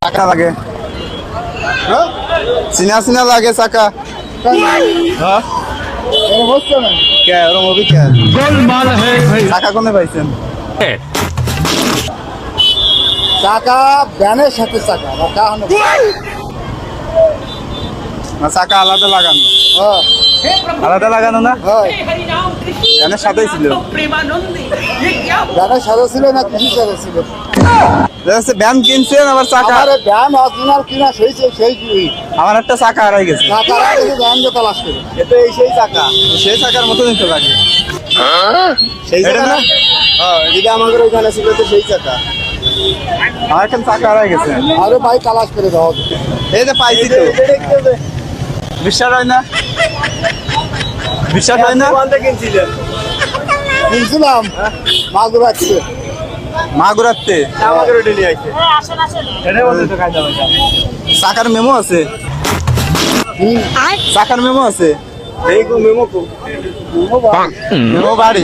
চাকা লাগে চিনা চিনা লাগে চাকা হ্যাঁ হচ্ছে না কে ওরম হবি কে गोलमाल है भाई চাকা কোনে পাইছেন চাকা ব্যানের সাথে চাকা না চাকা আলাদা লাগানো হ্যাঁ আলাদা লাগানো না হয় ব্যানের সাথেই ছিল ব্যানের সাথে ছিল না কিছু সাথে ছিল ব্যান কিনছেন আবার চাকা আমার ব্যান অরিজিনাল কিনা সেই আমার একটা চাকা হারাই গেছে চাকা ব্যান দিয়ে তালাশ করে এটা এই সেই চাকা সেই চাকার মতো নিতে লাগে সেই চাকা না হ্যাঁ এটা আমাদের ওইখানে ছিল তো সেই চাকা আমার একটা চাকা হারাই গেছে আরে ভাই তালাশ করে দাও এই যে পাইছি তো বিশ্বাস হয় না বিশ্বাস হয় না কিনছিলাম মাগুর আছে মা ঘুরাতে চাকার মেমো আছে চাকার মেমো আছে মেমো বাড়ি